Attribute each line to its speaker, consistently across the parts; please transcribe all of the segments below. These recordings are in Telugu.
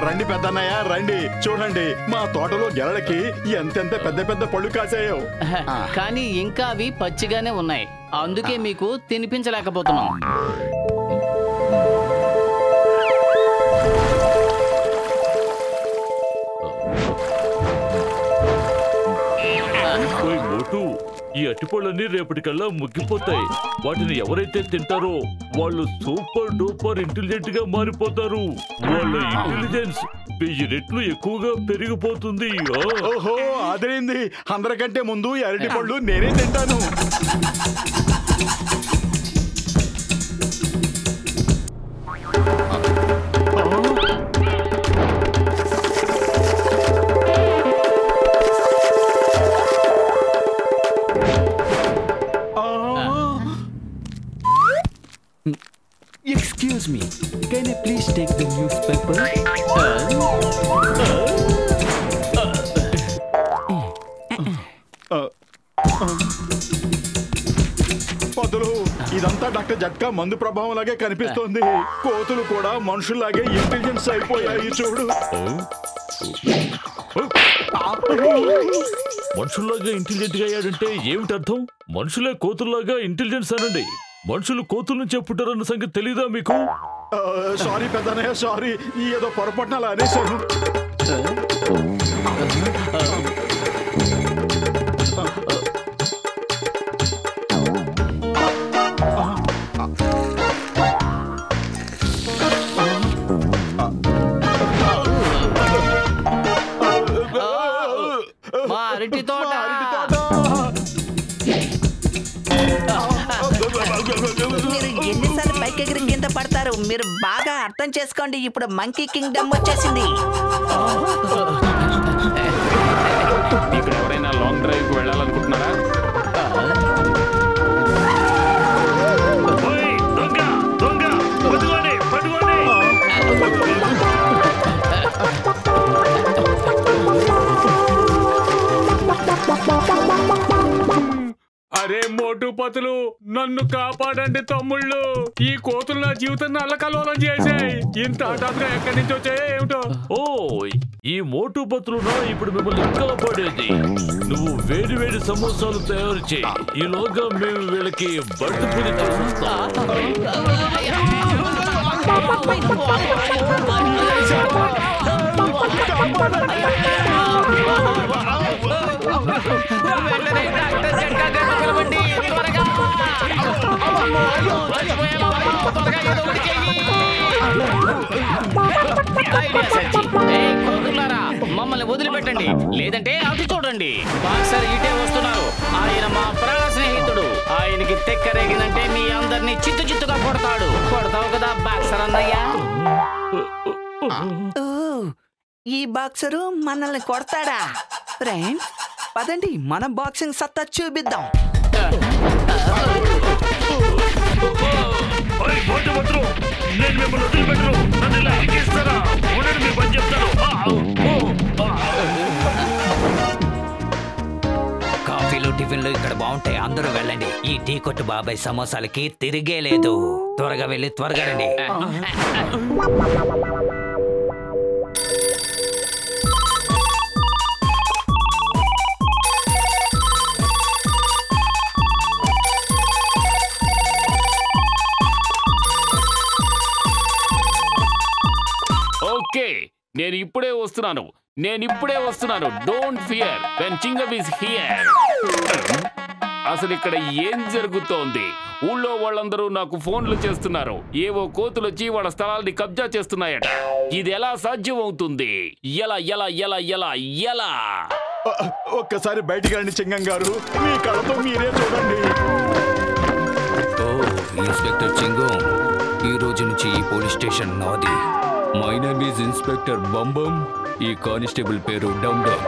Speaker 1: రండి పెద్దన్నయ్య రండి, చూడండి మా తోటలో గెలలకి ఎంతెంత పెద్ద పెద్ద పళ్ళు కాసాయో.
Speaker 2: కానీ ఇంకా అవి పచ్చిగానే ఉన్నాయి, అందుకే మీకు తినిపించలేకపోతున్నాం.
Speaker 3: ఈ అట్టిపళ్ళన్నీ రేపటికల్లా ముగ్గిపోతాయి. వాటిని ఎవరైతే తింటారో వాళ్ళు సూపర్ డూపర్ ఇంటెలిజెంట్ గా మారిపోతారు. వాళ్ళ ఇంటెలిజెన్స్ 1000 రెట్లు ఎక్కువగా పెరిగిపోతుంది.
Speaker 1: ఓహో అదేంది, అందరికంటే ముందు అరటి పళ్ళు నేనే తింటాను.
Speaker 4: Excuse me, can I please take the newspaper?
Speaker 1: పదులు, ఇదంతా డాక్టర్ జట్కా మందు ప్రభావం లాగే కనిపిస్తోంది. కోతులు కూడా మనుషుల్లాగే ఇంటెలిజెన్స్ అయిపోయాయి చూడు.
Speaker 3: మనుషుల్లాగా ఇంటెలిజెంట్ గా అయ్యాడంటే ఏమిటి అర్థం? మనుషులే కోతుల్లాగా ఇంటెలిజెన్స్ అనండి. మనుషులు కోతుల నుంచి పుట్టారన్న సంగతి తెలీదా మీకు?
Speaker 1: సారీ పెద్దనయ్య, సారీ, ఏదో పొరపాటున అలా అనేశాను.
Speaker 2: మా అరటి తోట
Speaker 5: మీరు ఎన్నిసార్లు పైకెగిరి కింద పడతారు? మీరు బాగా అర్థం చేసుకోండి, ఇప్పుడు మంకీ కింగ్డమ్ వచ్చేసింది.
Speaker 6: ఇక్కడ ఎవరైనా లాంగ్ డ్రైవ్ కు వెళ్ళాలనుకుంటున్నారా? అరే మోటు పతులు, నన్ను కాపాడండి తమ్ముళ్ళు. ఈ కోతులు నా జీవితాన్ని అల్లకల్లోలం చేసాయి. ఇంత హఠాత్తుగా ఎక్కడి నుంచి వచ్చాయో ఏమిటో.
Speaker 3: ఓ ఈ మోటు పత్రునా ఇప్పుడు మిమ్మల్ని కాపాడేది. నువ్వు వేడి వేడి సమోసాలు తయారు చేయి, ఈలోగా మేము వీళ్ళకి బర్త్ పూజ చేస్తాం.
Speaker 2: మమ్మల్ని వదిలిపెట్టండి, లేదంటే అది చూడండి. బాక్సర్ ఇటే వస్తున్నారు. ఆయన మా ప్రాణ స్నేహితుడు. ఆయనకి తెక్కరేగిందంటే మీ అందరినీ చిత్తు చిత్తుగా కొడతాడు. కొడతావు కదా బాక్సర్ అన్నయ్య?
Speaker 5: ఈ బాక్సరు మనల్ని కొడతాడా? ఫ్రెండ్స్ పదండి, మనం బాక్సింగ్ సత్తా చూపిద్దాం.
Speaker 4: కాఫీలు టిఫిన్లు ఇక్కడ బాగుంటాయి, అందరూ వెళ్ళండి. ఈ టీ కొట్టు బాబాయ్ సమోసాలకి తిరిగే లేదు. త్వరగా వెళ్ళి త్వరగా రండి.
Speaker 6: ఓకే, నేను ఇప్పుడే వస్తున్నాను. Don't fear when Chengam is here. అసలు ఇక్కడ ఏం జరుగుతోంది? ఊళ్ళో వాళ్ళందరూ నాకు ఫోన్లు చేస్తున్నారు. ఏవో కోతులు వచ్చి వాళ్ళ స్థలాల్ని కబ్జా చేస్తున్నాయట. ఇది ఎలా సాధ్యం అవుతుంది? ఎలా ఎలా ఎలా ఎలా ఎలా?
Speaker 1: ఒక్కసారి బయటికి రండి చింగం గారు, మీ కళ్ళతో మీరే చూడండి.
Speaker 4: ఇన్స్పెక్టర్ చింగం, ఈ రోజు నుంచి ఈ పోలీస్ స్టేషన్ నాది. My name is inspector Bambam. ఈ కానిస్టేబుల్ పేరు డమ్ డమ్.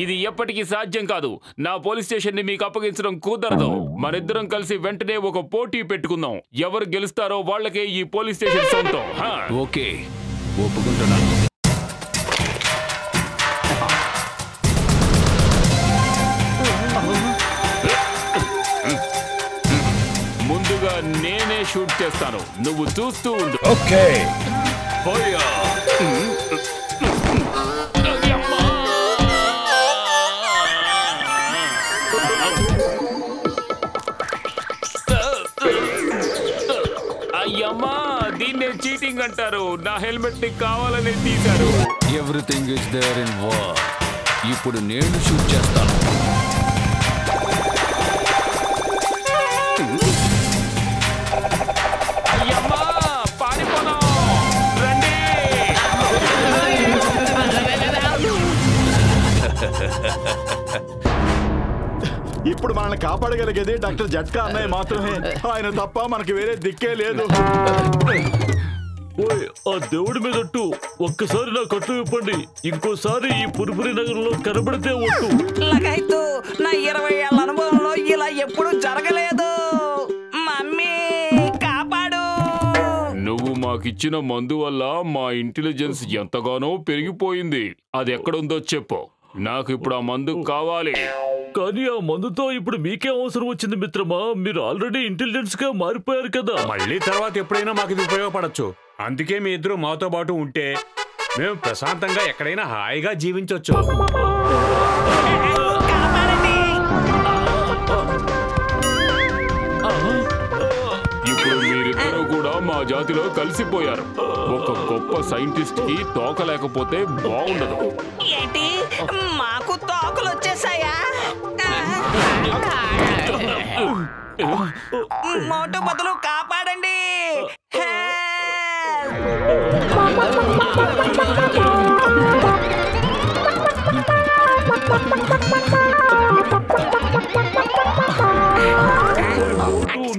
Speaker 6: ఇది ఎప్పటికీ సాధ్యం కాదు. నా పోలీస్ స్టేషన్ ని మీకు అప్పగించడం కుదరదు. మనిద్దరం కలిసి వెంటనే ఒక పోటీ పెట్టుకుందాం. ఎవరు గెలుస్తారో వాళ్ళకే ఈ పోలీస్ స్టేషన్ సొంతం.
Speaker 4: ఓకే, ఒప్పుకుంటున్నాను.
Speaker 6: ముందుగా నేనే షూట్ చేస్తాను, నువ్వు చూస్తూ ఉండు.
Speaker 4: ఓకే.
Speaker 6: అయ్యమ్మా, దీన్నే చీటింగ్ అంటారు. నా హెల్మెట్ ని కావాలని తీశారు.
Speaker 4: Everything is there in war. ఇప్పుడు నేను షూట్ చేస్తాను.
Speaker 6: అయ్యమ్మా, పారిపోదాం, రండి.
Speaker 1: ఇప్పుడు మనల్ని కాపాడగలిగేది డాక్టర్ జట్కా అన్నయ్య మాత్రమే. ఆయన తప్ప మనకి వేరే దిక్కే లేదు.
Speaker 3: ఓయ్, ఆ దేవుడి మీదట్టు ఒక్కసారి నా కట్టు ఇవ్వండి. ఇంకోసారి ఈ పురుపురి నగరంలో కనబడితే ఒట్టు.
Speaker 5: లగైతు నా 20 ఏళ్ల అనుభవంలో ఇలా ఎప్పుడు జరగలేదు. మమ్మీ కాపాడు.
Speaker 6: నువ్వు మాకిచ్చిన మందు వల్ల మా ఇంటెలిజెన్స్ ఎంతగానో పెరిగిపోయింది. అది ఎక్కడుందో చెప్పు, నాకు ఇప్పుడు ఆ మందు కావాలి.
Speaker 3: కానీ ఆ మందుతో ఇప్పుడు మీకే అవసరం వచ్చింది మిత్రమా. మీరు ఆల్రెడీ ఇంటెలిజెన్స్ గా మారిపోయారు కదా.
Speaker 7: మళ్ళీ తర్వాత ఎప్పుడైనా మాకు ఇది ఉపయోగపడచ్చు. అందుకే మీ ఇద్దరు మాతో పాటు ఉంటే మేము ప్రశాంతంగా ఎక్కడైనా హాయిగా జీవించవచ్చు.
Speaker 6: ఇప్పుడు మీరిద్దరూ కూడా మా జాతిలో కలిసిపోయారు. ఒక గొప్ప సైంటిస్ట్ కి తోక లేకపోతే బాగుండదు.
Speaker 5: ఏంటి, మాకు తోకలు వచ్చేసాయా? మోటు బదులు కాపాడండి.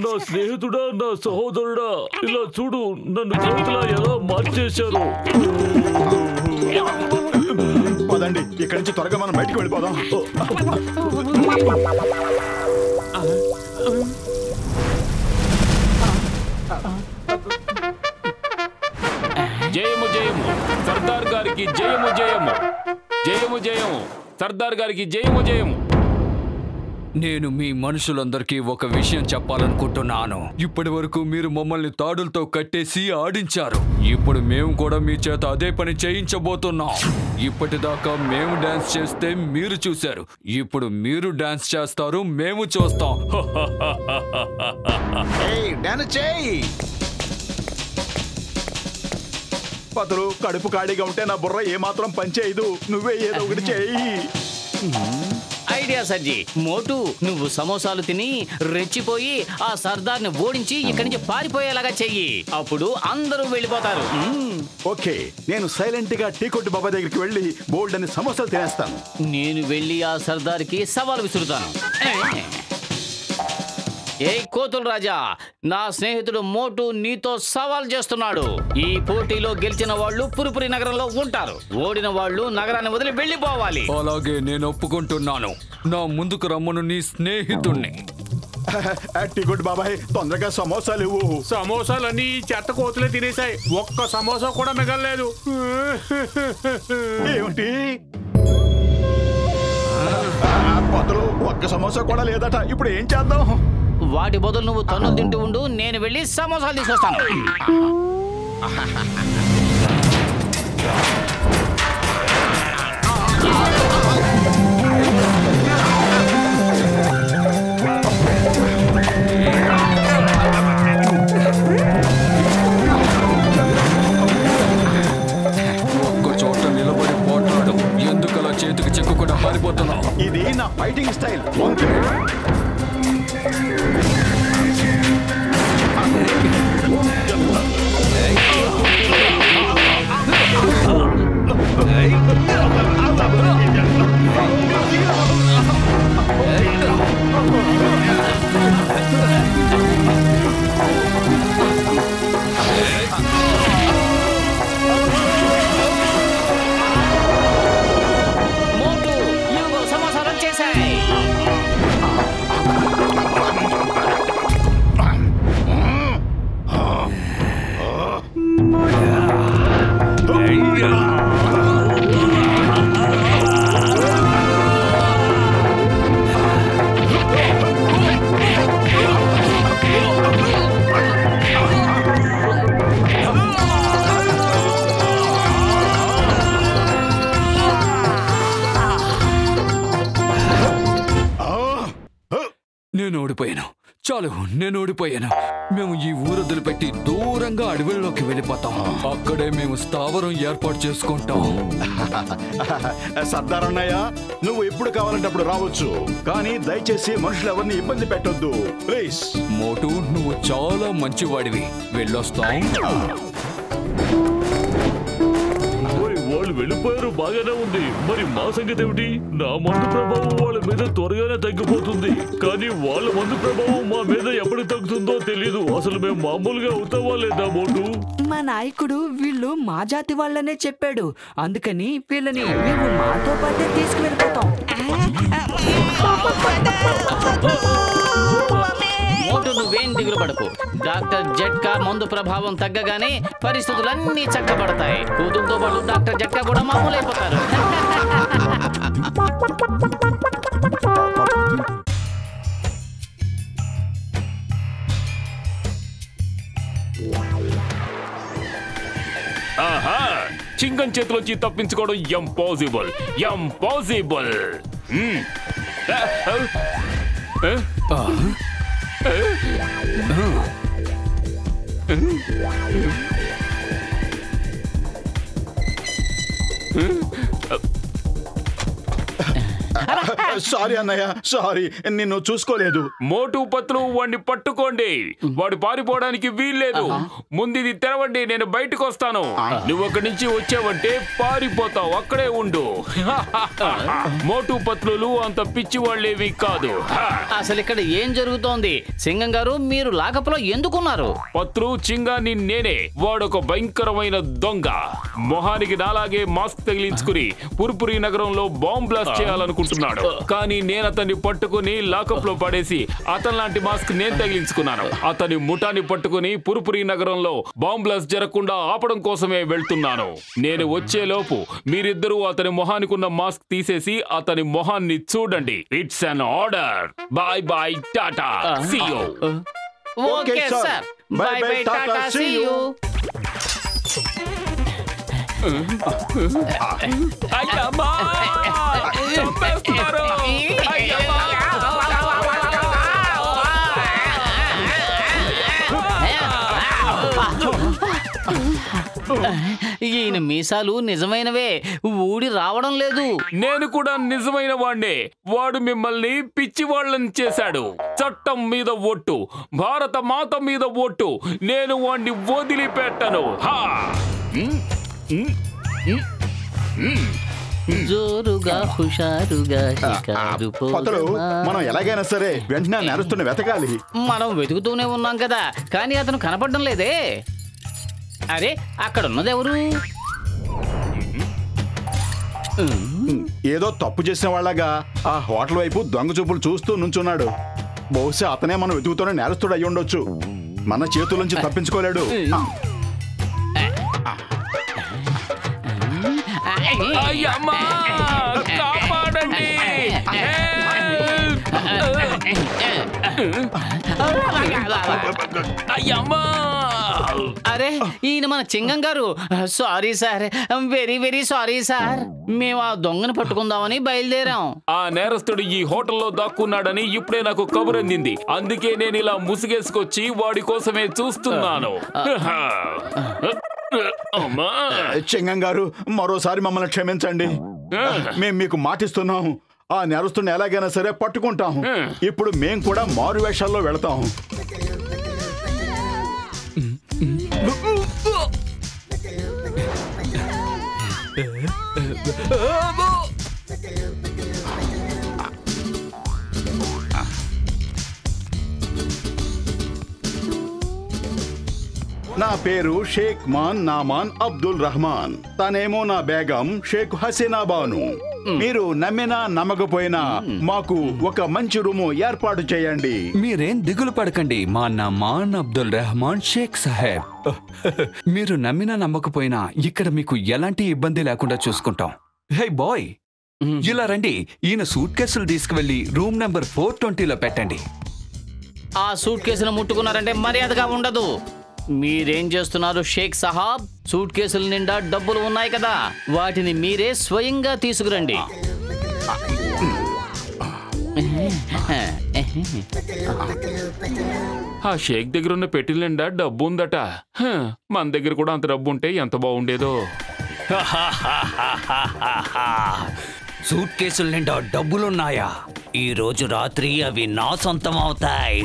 Speaker 3: నా స్నేహితుడా, నా సహోదరుడా, ఇలా చూడు, నన్ను చేతిలా ఎలా మార్చేశారు.
Speaker 1: పదండి, ఇక్కడి నుంచి త్వరగా మనం బయటికి వెళ్ళిపోదాం.
Speaker 6: జయము జయము సర్దార్ గారికి, జయము జయము. జయము జయము సర్దార్ గారికి, జయము జయము.
Speaker 4: నేను మీ మనుషులందరికీ ఒక విషయం చెప్పాలనుకుంటున్నాను. ఇప్పటి వరకు మీరు మమ్మల్ని తాడులతో కట్టేసి ఆడించారు. ఇప్పుడు మేము కూడా మీ చేత అదే పని చేయించబోతున్నాం. ఇప్పటిదాకా మేము డాన్స్ చేస్తే మీరు చూశారు. ఇప్పుడు మీరు డాన్స్ చేస్తారు, మేము చూస్తాం.
Speaker 1: పతులు, కడుపు ఖాళీగా ఉంటే నా బుర్ర ఏమాత్రం పనిచేయదు. నువ్వే ఏదో ఒకటి చేయి.
Speaker 2: ఐడియా సర్జీ. మోటు, నువ్వు సమోసాలు తిని రెచ్చిపోయి ఆ సర్దార్ని ఓడించి ఇక్కడి నుంచి పారిపోయేలాగా చెయ్యి. అప్పుడు అందరూ వెళ్ళిపోతారు.
Speaker 1: ఓకే, నేను సైలెంట్ గా టీ కొట్టు బాబా దగ్గరికి వెళ్ళి బోల్డ్ అని సమోసాలు తినేస్తాను.
Speaker 2: నేను వెళ్ళి ఆ సర్దార్కి సవాల్ విసురుతాను. ఏ కోతుల రాజా, నా స్నేహితుడు మోటు నీతో సవాల్ చేస్తున్నాడు. ఈ పోటీలో గెలిచిన వాళ్ళు పురుపురి నగరంలో ఉంటారు. ఓడిన వాళ్ళు నగరాన్ని వదిలి వెళ్ళిపోవాలి.
Speaker 4: అలాగే, నేను ఒప్పుకుంటున్నాను. నా ముందుకు రమ్మను నీ స్నేహితుణ్ణి.
Speaker 1: టీ కొట్టు బాబాయ్, తొందరగా సమోసాలు ఇవ్వు.
Speaker 7: సమోసాలన్నీ చెత్త కోతులే తినేసాయి. ఒక్క సమోసా కూడా మిగలలేదు.
Speaker 1: ఏమిటి పతులు, ఒక్క సమోసా కూడా లేదట. ఇప్పుడు ఏం చేద్దాం?
Speaker 2: వాటి బదులు నువ్వు తన్నులు తింటూ ఉండు, నేను వెళ్ళి సమోసాలు తీసుకొస్తాను.
Speaker 4: ఒక్క చోట నిలబడి పోట్లాడు. ఎందుకలా చేతికి చెక్కకుండా పారిపోతున్నావు?
Speaker 1: ఇది నా ఫైటింగ్ స్టైల్.
Speaker 4: నేను ఓడిపోయాను. చాలు, నేను ఓడిపోయాను. మేము ఈ ఊరు వదిలిపెట్టి దూరంగా అడవుల్లోకి వెళ్ళిపోతాం. అక్కడే మేము స్థావరం ఏర్పాటు చేసుకుంటాం.
Speaker 1: సర్దార్ అన్నయ్య, నువ్వు ఎప్పుడు కావాలంటే అప్పుడు రావచ్చు, కానీ దయచేసి మనుషులు ఎవరిని ఇబ్బంది పెట్టొద్దు ప్లీజ్.
Speaker 4: మోటు, నువ్వు చాలా మంచివాడివి. వెళ్ళొస్తాం.
Speaker 3: వాళ్ళు వెళ్ళిపోయారు, బాగానే ఉంది. మరి మా సంగతి ఏమిటి? నా మందు ప్రభావం వాళ్ళ మీద త్వరగానే తగ్గిపోతుంది, కానీ వాళ్ళ మందు ప్రభావం మా మీద ఎప్పుడు తగ్గుతుందో తెలీదు. అసలు మేము మామూలుగా అవుతావా లేదా మోటు?
Speaker 5: మా నాయకుడు వీళ్ళు మా జాతి వాళ్ళనే చెప్పాడు, అందుకని వీళ్ళని మేము మాతో పాటే తీసుకువెళ్ళిపోతాం.
Speaker 2: మోటు, నువ్వేం దిగులు పడకు. డాక్టర్ జట్కా మందు ప్రభావం తగ్గగానే పరిస్థితులన్నీ చక్కబడతాయి. కూతురుతో పాటు డాక్టర్ జట్కా కూడా మామూలైపోతారు.
Speaker 6: ఆహా, చింగం చేతిలోంచి తప్పించుకోవడం ఇంపాసిబుల్. ఇంపాసిబుల్.
Speaker 1: సారీ అన్నయ్య, సారీ, నిన్ను చూసుకోలేదు.
Speaker 6: మోటు పత్లు వాడిని పట్టుకోండి. వాడు పారిపోవడానికి వీల్లేదు. ముందు ఇది తెరవండి, నేను బయటకు వస్తాను. నువ్వు అక్కడి నుంచి వచ్చావంటే పారిపోతావు. అక్కడే ఉండు. మోటు పత్రులు అంత పిచ్చి వాళ్ళేవి కాదు.
Speaker 2: అసలు ఇక్కడ ఏం జరుగుతోంది? సింగం గారు, మీరు లాకప్లో ఎందుకున్నారు?
Speaker 6: పత్రు, చింగాన్ని నేనే. వాడొక భయంకరమైన దొంగ. మొహానికి నాలాగే మాస్క్ తగిలించుకుని పుర్పురి నగరంలో బాంబ్ బ్లాస్ట్ చేయాలనుకుంటున్నాడు. కానీ నేను అతన్ని పట్టుకుని లాకప్ లో పడేసి అతని లాంటి మాస్క్ నేను తగిలించుకున్నాను. అతని ముఠాన్ని పట్టుకుని పుర్పురి నగరంలో బాంబ్ బ్లాస్ట్ జరగకుండా ఆపడం కోసమే వెళ్తున్నాను. నేను వచ్చేలోపు మీరిద్దరూ అతని మొహానికి ఉన్న మాస్క్ తీసేసి అతని మొహాన్ని చూడండి. It's an order. Bye bye, tata, see you.
Speaker 2: Okay sir, bye bye, tata, see you.
Speaker 6: అయ్యమ్మా, చంపేస్తున్నారు. అయ్యమ్మా.
Speaker 2: ఈయన మీసాలు నిజమైనవే, ఊడి రావడం లేదు.
Speaker 6: నేను కూడా నిజమైన వాణ్ణే. వాడు మిమ్మల్ని పిచ్చి వాళ్ళని చేశాడు. చట్టం మీద ఒట్టు, భారత మాత మీద ఒట్టు, నేను వాణ్ణి వదిలిపెట్టను.
Speaker 2: జోరుగా హుషారుగా
Speaker 1: పతలు, మనం ఎలాగైనా సరే వెంటనే నేరస్తుని వెతకాలి.
Speaker 2: మనం వెతుకుతూనే ఉన్నాం కదా, కానీ అతను కనపడడం లేదే. అరే, అక్కడ ఉన్నది ఎవరు?
Speaker 1: ఏదో తప్పు చేసిన వాళ్ళగా ఆ హోటల్ వైపు దొంగ చూపులు చూస్తూ నుంచున్నాడు. బహుశా అతనే మనం వెతుకుతూనే నేరస్తుడు అయి ఉండొచ్చు. మన చేతుల నుంచి తప్పించుకోలేడు.
Speaker 6: అయ్యమ్మా, కాపాడండి. అయ్యమ్మా.
Speaker 2: అరే, ఈయన మన చింగం గారు. Sorry sir, very very sorry sir. మేము ఆ దొంగను పట్టుకుందామని బయలుదేరాం.
Speaker 6: ఆ నేరస్తుడు ఈ హోటల్లో దాక్కున్నాడని ఇప్పుడే నాకు కబురు అందింది. అందుకే నేను ఇలా ముసుగేసుకొచ్చి వాడి కోసమే చూస్తున్నాను.
Speaker 1: చింగం గారు, మరోసారి మమ్మల్ని క్షమించండి. మేము మీకు మాటిస్తున్నాం, ఆ నేరస్తుని ఎలాగైనా సరే పట్టుకుంటాం. ఇప్పుడు మేం కూడా మారు వేషాల్లో వెళతాం. నా పేరు షేక్ మాన్ నామాన్ అబ్దుల్ రహమాన్. తనేమో నా బేగం షేక్ హసీనా బాను. మీరు నమ్మినా నమ్మకపోయినా మాకు ఒక మంచి రూము ఏర్పాటు చేయండి.
Speaker 4: మీరేం దిగులు పడకండి మా నమాన్ అబ్దుల్ రెహమాన్ షేక్ సాహెబ్. మీరు నమ్మినా నమ్మకపోయినా ఇక్కడ మీకు ఎలాంటి ఇబ్బంది లేకుండా చూసుకుంటాం. హే బాయ్, ఇలా రండి. ఈయన సూట్ కేసులు తీసుకువెళ్ళి రూమ్ నెంబర్ 420లో పెట్టండి.
Speaker 2: ఆ సూట్ కేసును ముట్టుకున్నారంటే మర్యాదగా ఉండదు. మీరేం చేస్తున్నారు షేక్ సాహాబ్? సూట్ కేసుల నిండా డబ్బులు ఉన్నాయి కదా, వాటిని మీరే స్వయంగా తీసుకురండి.
Speaker 6: ఆ షేక్ దగ్గర ఉన్న పెట్టెల నిండా డబ్బు ఉందట. మన దగ్గర కూడా అంత డబ్బు ఉంటే ఎంత బాగుండేదో.
Speaker 8: సూట్ కేసుల నిండా డబ్బులున్నాయా? ఈ రోజు రాత్రి అవి నా సొంతం అవుతాయి.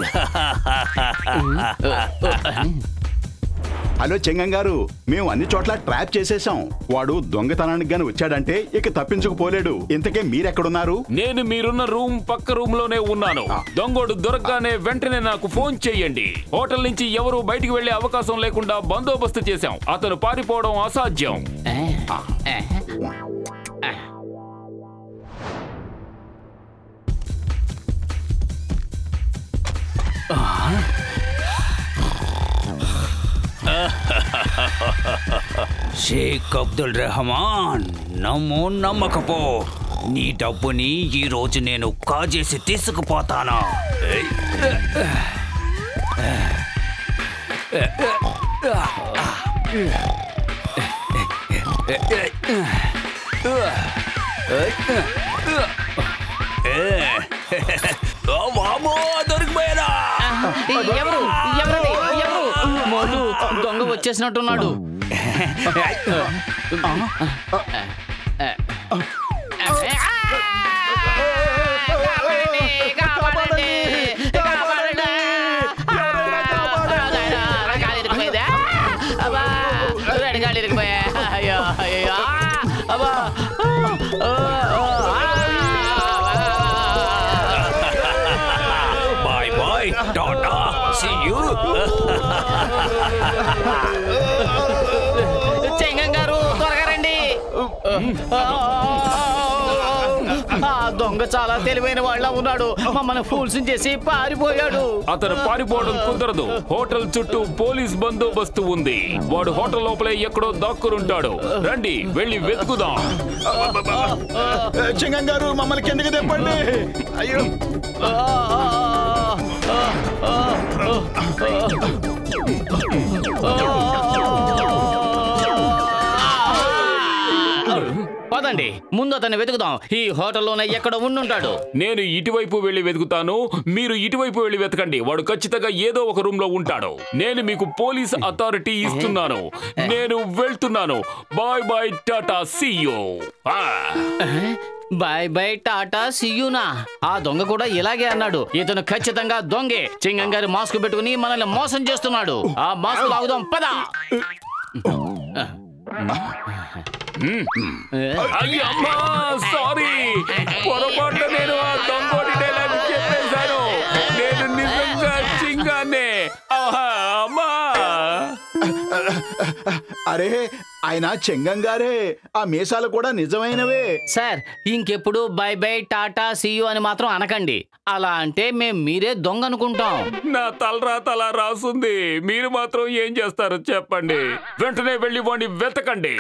Speaker 1: హలో చెంగం గారు, మేము అన్ని చోట్ల ట్రాప్ చేసేసాం. వాడు దొంగతనానికి గాని వచ్చాడంటే ఇక తప్పించుకుపోలేడు. ఇంతకే మీరెక్కడున్నారు?
Speaker 6: నేను మీరున్న రూమ్ పక్క రూమ్ లోనే ఉన్నాను. దొంగోడు దొరకగానే వెంటనే నాకు ఫోన్ చెయ్యండి. హోటల్ నుంచి ఎవరు బయటికి వెళ్లే అవకాశం లేకుండా బందోబస్తు చేశాం. అతను పారిపోవడం అసాధ్యం.
Speaker 8: షేక్ అబ్దుల్ రెహమాన్, నమ్ము నమ్మకపో, నీ డబ్బుని ఈ రోజు నేను కాజేసి తీసుకుపోతాను. దొరికిపోయారా?
Speaker 2: ఎవరు ఎవరు ఎవరు? మోటు, దొంగ వచ్చేసినట్టున్నాడు. అయ్యో అయ్యో అబ్బా.
Speaker 8: Bye bye, tata, see you.
Speaker 2: Chengam garu, త్వరగా రండి. ఆ దొంగ చాలా తెలివైన వాళ్ళ ఉన్నాడు. మమ్మల్ని ఫూల్స్ చేసి పారిపోయాడు.
Speaker 6: అతను పారిపోవడం కుదరదు. హోటల్ చుట్టూ పోలీస్ బందోబస్తు ఉంది. వాడు హోటల్ లోపలే ఎక్కడో దాక్కునుంటాడు. రండి, వెళ్ళి వెతుకుదాం.
Speaker 1: చెంగం గారు, మమ్మల్ని కిందకి తెప్పండి. అయ్యో,
Speaker 2: పదండి, ముందు అతన్ని వెతుకుదాం. ఈ హోటల్లోనే ఎక్కడ ఉండుంటాడు.
Speaker 6: నేను ఇటువైపు వెళ్ళి వెతుకుతాను, మీరు ఇటువైపు వెళ్ళి వెతకండి. వాడు ఖచ్చితంగా ఏదో ఒక రూమ్ లో ఉంటాడు. నేను మీకు పోలీస్ అథారిటీ ఇస్తున్నాను. నేను వెళ్తున్నాను. Bye bye, tata, see you.
Speaker 2: Bye bye, tata, సియూనా. ఆ దొంగ కూడా ఇలాగే అన్నాడు. ఇతను ఖచ్చితంగా దొంగే. చింగం గారి మాస్క్ పెట్టుకుని మనల్ని మోసం చేస్తున్నాడు. ఆ మాస్క్ లాగుదాం, పద.
Speaker 6: అయ్యమ్మా, సారీ, పొరపాటున నేను ఆ దొంగోడి డైలాగ్ చెప్పేశాను. నేను నిజంగా చింగానే. అమ్మా.
Speaker 1: అరే, ఆయన చెంగం గారే. ఆ మీసాలు కూడా నిజమైనవే.
Speaker 2: సార్, ఇంకెప్పుడు బై బై, టాటా, సియు అని మాత్రం అనకండి. అలా అంటే మేం మీరే దొంగ అనుకుంటాం.
Speaker 6: నా తలరాత అలా రాసుంది. మీరు మాత్రం ఏం చేస్తారో చెప్పండి. వెంటనే వెళ్ళి వాడిని వెతకండి.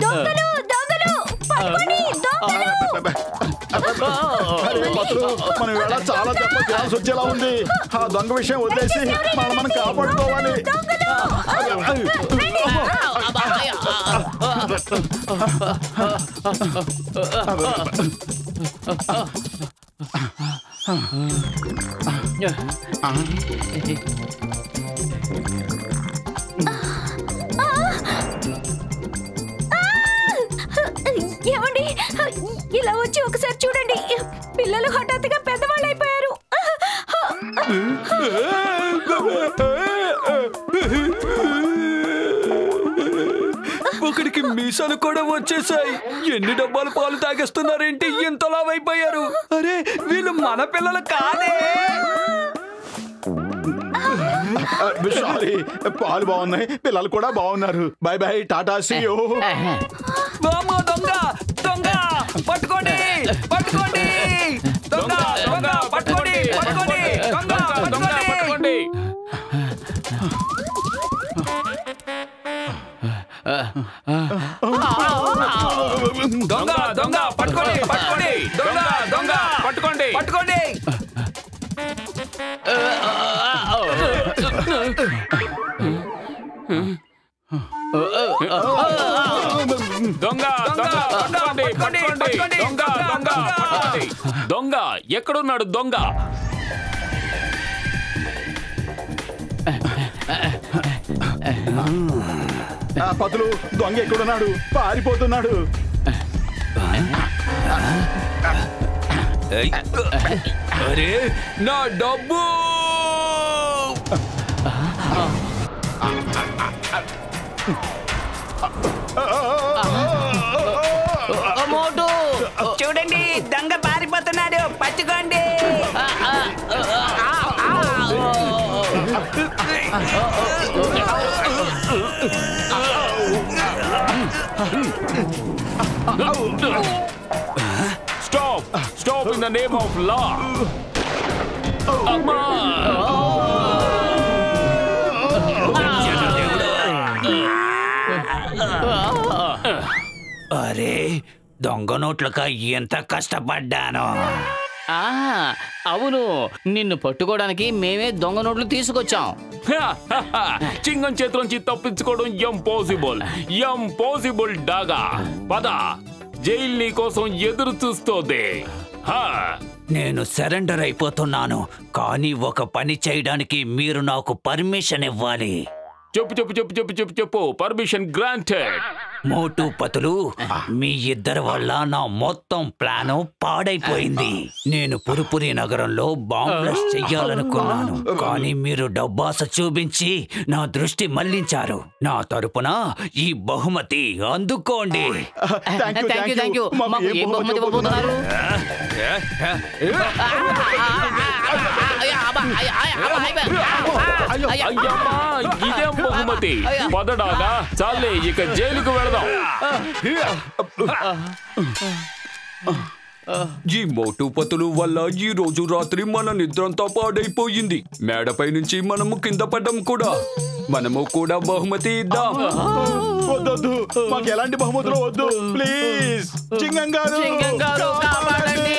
Speaker 9: దొంగలు దొంగలు పట్టుకోండి, దొంగలు.
Speaker 1: మనం వేళ చాలా దెబ్బ చేయాల్సి వచ్చేలా ఉంది. ఆ దొంగ విషయం వదిలేసి మనం కాపాడుకోవాలి.
Speaker 9: ఏమండి, ఇలా వచ్చి ఒకసారి చూడండి. పిల్లలు హఠాత్తుగా పెద్దవాళ్ళు అయిపోయారు.
Speaker 4: మీసాలు కూడా వచ్చేసాయి. ఎన్ని డబ్బాలు పాలు తాగేస్తున్నారేంటి? ఇంతలా అయిపోయారు. అరే వీళ్ళు మన పిల్లలు కాదే.
Speaker 1: సారీ, పాలు బాగున్నాయి, పిల్లలు కూడా బాగున్నారు. Bye bye, tata, see you.
Speaker 4: దొంగ దొంగ పట్టుకోండి, పట్టుకోండి, దొంగ దొంగ పట్టుకోండి, పట్టుకోండి, దొంగ పట్టుకోండి.
Speaker 6: దొంగ దొంగ పట్టుకోండి, పట్టుకోండి, దొంగ దొంగ పట్టుకోండి, పట్టుకోండి. దొంగ దొంగ పట్టుకోండి, పట్టుకోండి, దొంగ దొంగ పట్టుకోండి. దొంగ ఎక్కడున్నాడు? దొంగ
Speaker 1: పతులు, దొంగ ఎక్కడున్నాడు? పారిపోతున్నాడు.
Speaker 4: అరే నా డబ్బు!
Speaker 5: మోటు చూడండి, దొంగ పారిపోతున్నాడు, పట్టుకోండి.
Speaker 6: Stop! Stop in the name of law!
Speaker 8: అరే దొంగ నోట్లక ఎంత కష్టపడ్డాను.
Speaker 2: అవును, నిన్ను పట్టుకోవడానికి మేమే దొంగ నోట్లు తీసుకొచ్చాం.
Speaker 6: చింగం చేతులోంచి తప్పించుకోవడం ఇంపాసిబుల్ డాగా. పద, జైలు నీ కోసం ఎదురు చూస్తోంది.
Speaker 8: నేను సరెండర్ అయిపోతున్నాను, కానీ ఒక పని చేయడానికి మీరు నాకు పర్మిషన్ ఇవ్వాలి.
Speaker 6: చెప్పు చెప్పు చెప్పు చెప్పు చెప్పు చెప్పు. Permission granted.
Speaker 8: మోటు పతులు, మీ ఇద్దరి వల్ల నా మొత్తం ప్లాను పాడైపోయింది. నేను పురుపురి నగరంలో బాంబ్లెస్ చెయ్యాలనుకున్నాను, కానీ మీరు డబ్బాస చూపించి నా దృష్టి మళ్లించారు. నా తరపున ఈ బహుమతి అందుకోండి.
Speaker 2: Thank you. మాకు ఏం బహుమతి ఇవ్వబోతున్నారు?
Speaker 6: ఇదేం బహుమతి? పదడాగా, చాలే, ఇక జైలుకు వెళదాం.
Speaker 4: ఈ మోటు పతులు వల్ల ఈ రోజు రాత్రి మన నిద్రంతా పాడైపోయింది. మేడపై నుంచి మనము కింద పడ్డం కూడా. మనము కూడా బహుమతి ఇద్దాం.
Speaker 1: వద్దొద్దు, మాకు ఎలాంటి బహుమతులు వద్దు, ప్లీజ్. చింగం గారు,
Speaker 2: కాపాడండి.